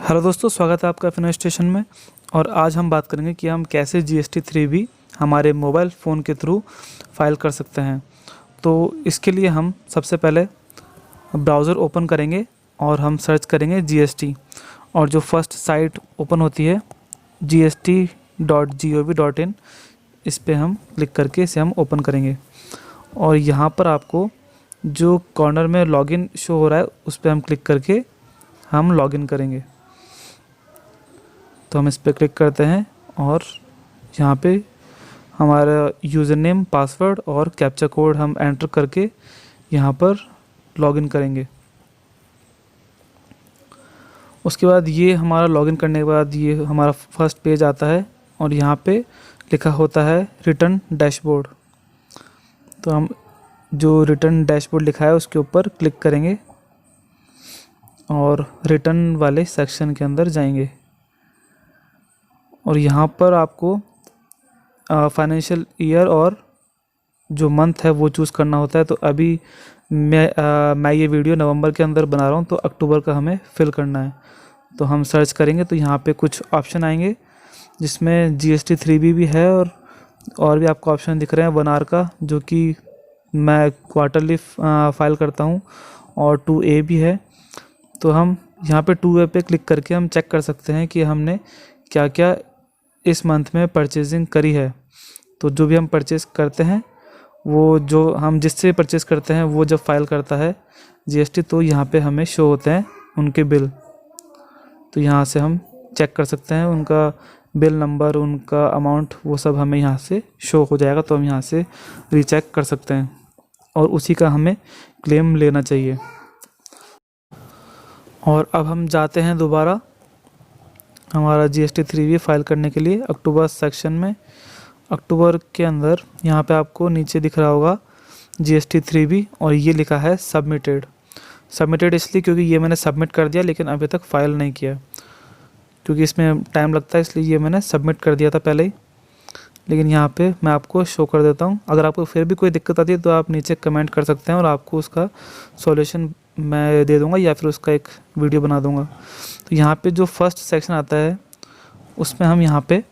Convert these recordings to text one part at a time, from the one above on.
Hello दोस्तों, स्वागत है आपका फिनो स्टेशन में। और आज हम बात करेंगे कि हम कैसे GST 3B हमारे मोबाइल फ़ोन के थ्रू फाइल कर सकते हैं। तो इसके लिए हम सबसे पहले ब्राउज़र ओपन करेंगे और हम सर्च करेंगे GST, और जो फर्स्ट साइट ओपन होती है gst.gov.in, इस पे हम क्लिक करके इसे हम ओपन करेंगे। और यहाँ पर आपको जो कॉर्नर में लॉगिन शो हो रहा है उस पर हम क्लिक करके हम लॉगिन करेंगे। तो हम इस पर क्लिक करते हैं और यहाँ पे हमारा यूज़र नेम, पासवर्ड और कैप्चा कोड हम एंटर करके यहाँ पर लॉगिन करेंगे। उसके बाद ये हमारा लॉगिन करने के बाद ये हमारा फर्स्ट पेज आता है और यहाँ पे लिखा होता है रिटर्न डैशबोर्ड। तो हम जो रिटर्न डैशबोर्ड लिखा है उसके ऊपर क्लिक करेंगे और रिटर्न वाले सेक्शन के अंदर जाएंगे। और यहाँ पर आपको फाइनेंशियल ईयर और जो मंथ है वो चूज़ करना होता है। तो अभी मैं ये वीडियो नवंबर के अंदर बना रहा हूँ, तो अक्टूबर का हमें फिल करना है। तो हम सर्च करेंगे तो यहाँ पे कुछ ऑप्शन आएंगे जिसमें GST 3B भी है और भी आपको ऑप्शन दिख रहे हैं 1 आवर का, जो कि मैं क्वार्टरली फाइल करता हूँ, और 2A भी है। तो हम यहाँ पे 2A पे क्लिक करके हम चेक कर सकते हैं कि हमने क्या क्या इस मंथ में परचेजिंग करी है। तो जो भी हम परचेज़ करते हैं वो जो हम जिससे परचेज़ करते हैं वो जब फाइल करता है GST, तो यहाँ पे हमें शो होते हैं उनके बिल। तो यहाँ से हम चेक कर सकते हैं उनका बिल नंबर, उनका अमाउंट, वो सब हमें यहाँ से शो हो जाएगा। तो हम यहाँ से रीचेक कर सकते हैं और उसी का हमें क्लेम लेना चाहिए। और अब हम जाते हैं दोबारा हमारा GST 3B फाइल करने के लिए अक्टूबर सेक्शन में। अक्टूबर के अंदर यहाँ पे आपको नीचे दिख रहा होगा GST 3B और ये लिखा है सबमिटेड। सबमिटेड इसलिए क्योंकि ये मैंने सबमिट कर दिया लेकिन अभी तक फाइल नहीं किया, क्योंकि इसमें टाइम लगता है, इसलिए ये मैंने सबमिट कर दिया था पहले ही। लेकिन यहाँ पे मैं आपको शो कर देता हूँ। अगर आपको फिर भी कोई दिक्कत आती है तो आप नीचे कमेंट कर सकते हैं और आपको उसका सॉल्यूशन मैं दे दूँगा या फिर उसका एक वीडियो बना दूँगा। तो यहाँ पे जो फर्स्ट सेक्शन आता है उसमें हम यहाँ पे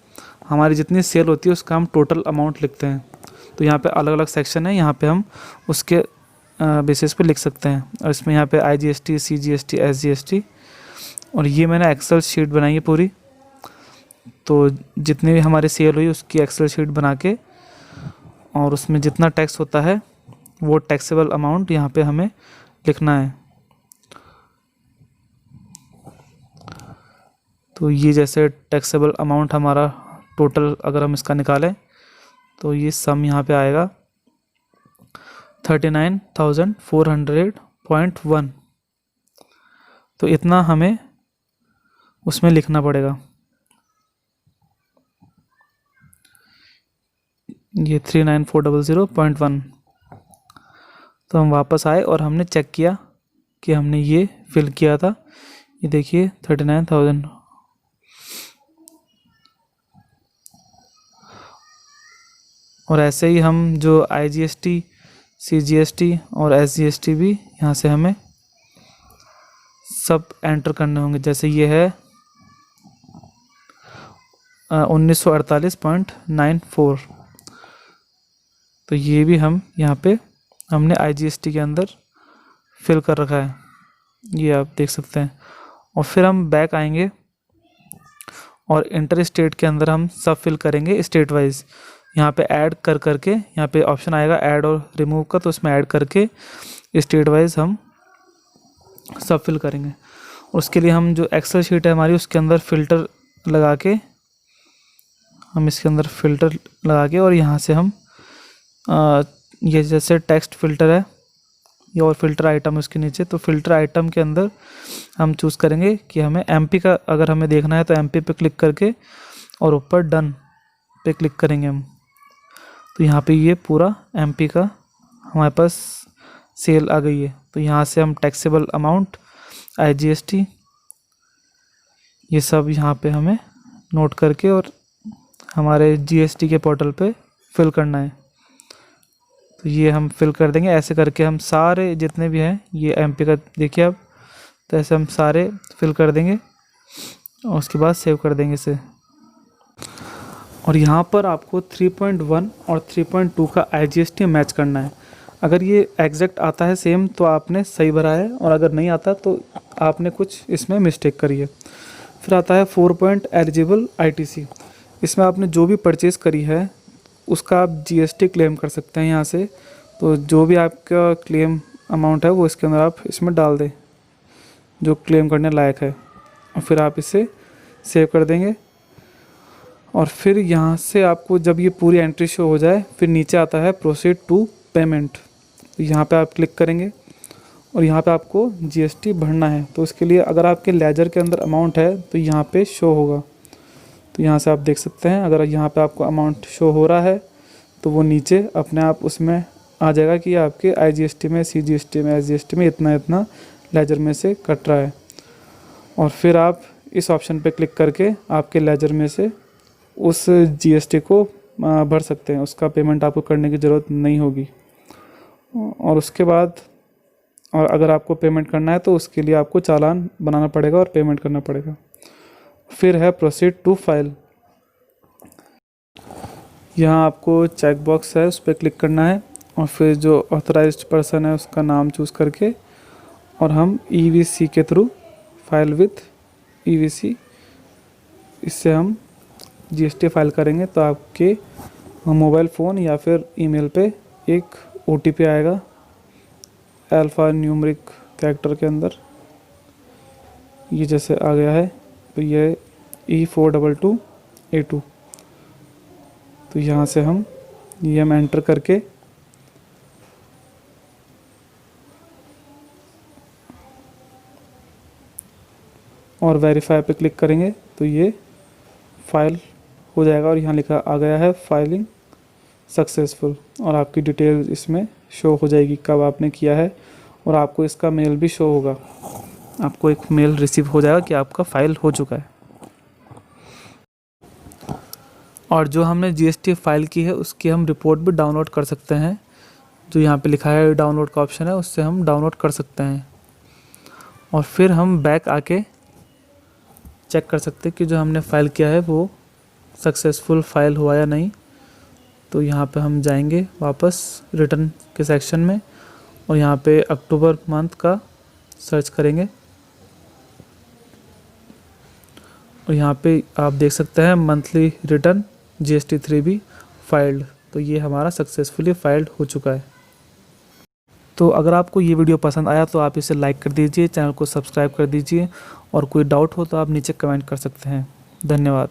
हमारी जितनी सेल होती है उसका हम टोटल अमाउंट लिखते हैं। तो यहाँ पे अलग अलग सेक्शन है, यहाँ पे हम उसके बेसिस पे लिख सकते हैं। और इसमें यहाँ पे IGST, CGST, SGST, और ये मैंने एक्सेल शीट बनाई है पूरी। तो जितनी भी हमारी सेल हुई उसकी एक्सेल शीट बना के और उसमें जितना टैक्स होता है वो टैक्सेबल अमाउंट यहाँ पे हमें लिखना है। तो ये जैसे टैक्सेबल अमाउंट हमारा टोटल अगर हम इसका निकालें तो ये सम यहाँ पे आएगा 39,400.1। तो इतना हमें उसमें लिखना पड़ेगा। ये 39,400.1। तो हम वापस आए और हमने चेक किया कि हमने ये फिल किया था। ये देखिए 39,000। और ऐसे ही हम जो IGST, CGST और SGST भी यहाँ से हमें सब एंटर करने होंगे। जैसे ये है 1948.94। तो ये भी हम यहाँ पे हमने IGST के अंदर फिल कर रखा है, ये आप देख सकते हैं। और फिर हम बैक आएंगे और इंटर स्टेट के अंदर हम सब फिल करेंगे स्टेट वाइज। यहाँ पे ऐड कर करके यहाँ पे ऑप्शन आएगा ऐड और रिमूव का, तो उसमें ऐड करके स्टेट वाइज हम सब फिल करेंगे। उसके लिए हम जो एक्सेल शीट है हमारी उसके अंदर फ़िल्टर लगा के हम इसके अंदर फ़िल्टर लगा के और यहाँ से हम ये जैसे टेक्स्ट फ़िल्टर है ये और फ़िल्टर आइटम उसके नीचे, तो फ़िल्टर आइटम के अंदर हम चूज़ करेंगे कि हमें MP का अगर हमें देखना है तो MP पे क्लिक करके और ऊपर डन पे क्लिक करेंगे हम। तो यहाँ पे ये पूरा MP का हमारे पास सेल आ गई है। तो यहाँ से हम टैक्सेबल अमाउंट, IGST, ये सब यहाँ पे हमें नोट करके और हमारे GST के पोर्टल पे फिल करना है। तो ये हम फिल कर देंगे। ऐसे करके हम सारे जितने भी हैं ये MP का देखिए आप, तो ऐसे हम सारे फिल कर देंगे और उसके बाद सेव कर देंगे इसे। और यहाँ पर आपको 3.1 और 3.2 का IGST मैच करना है। अगर ये एग्जैक्ट आता है सेम तो आपने सही भरा है, और अगर नहीं आता तो आपने कुछ इसमें मिस्टेक करी है। फिर आता है 4 पॉइंट एलिजिबल ITC। इसमें आपने जो भी परचेज़ करी है उसका आप GST क्लेम कर सकते हैं यहाँ से। तो जो भी आपका क्लेम अमाउंट है वो इसके अंदर आप इसमें डाल दें जो क्लेम करने लायक है, और फिर आप इसे सेव कर देंगे। और फिर यहाँ से आपको जब ये पूरी एंट्री शो हो जाए फिर नीचे आता है प्रोसीड टू पेमेंट। तो यहाँ पे आप क्लिक करेंगे और यहाँ पे आपको GST भरना है। तो उसके लिए अगर आपके लेजर के अंदर अमाउंट है तो यहाँ पे शो होगा। तो यहाँ से आप देख सकते हैं, अगर यहाँ पे आपको अमाउंट शो हो रहा है तो वो नीचे अपने आप उसमें आ जाएगा कि आपके IGST में, CGST में, SGST में इतना इतना लेजर में से कट रहा है। और फिर आप इस ऑप्शन पे क्लिक करके आपके लेजर में से उस GST को भर सकते हैं। उसका पेमेंट आपको करने की ज़रूरत नहीं होगी। और उसके बाद और अगर आपको पेमेंट करना है तो उसके लिए आपको चालान बनाना पड़ेगा और पेमेंट करना पड़ेगा। फिर है प्रोसीड टू फाइल। यहाँ आपको चेक बॉक्स है उस पर क्लिक करना है, और फिर जो ऑथराइज्ड पर्सन है उसका नाम चूज़ करके और हम EVC के थ्रू फाइल विथ EVC इससे हम GST फाइल करेंगे। तो आपके मोबाइल फ़ोन या फिर ईमेल पे एक OTP आएगा अल्फ़ा न्यूमरिक कैरेक्टर के अंदर। ये जैसे आ गया है तो ये E422A2। तो यहाँ से हम एंटर करके और वेरीफाई पे क्लिक करेंगे तो ये फाइल हो जाएगा। और यहाँ लिखा आ गया है फाइलिंग सक्सेसफुल, और आपकी डिटेल इसमें शो हो जाएगी कब आपने किया है, और आपको इसका मेल भी शो होगा। आपको एक मेल रिसीव हो जाएगा कि आपका फाइल हो चुका है। और जो हमने GST फाइल की है उसकी हम रिपोर्ट भी डाउनलोड कर सकते हैं। जो यहाँ पे लिखा है डाउनलोड का ऑप्शन है, उससे हम डाउनलोड कर सकते हैं। और फिर हम बैक आके चेक कर सकते हैं कि जो हमने फ़ाइल किया है वो सक्सेसफुल फाइल हुआ या नहीं। तो यहाँ पे हम जाएंगे वापस रिटर्न के सेक्शन में, और यहाँ पे अक्टूबर मंथ का सर्च करेंगे, और यहाँ पे आप देख सकते हैं monthly return GST 3B filed. तो ये हमारा सक्सेसफुली फाइल्ड हो चुका है। तो अगर आपको ये वीडियो पसंद आया तो आप इसे लाइक कर दीजिए, चैनल को सब्सक्राइब कर दीजिए, और कोई डाउट हो तो आप नीचे कमेंट कर सकते हैं। धन्यवाद।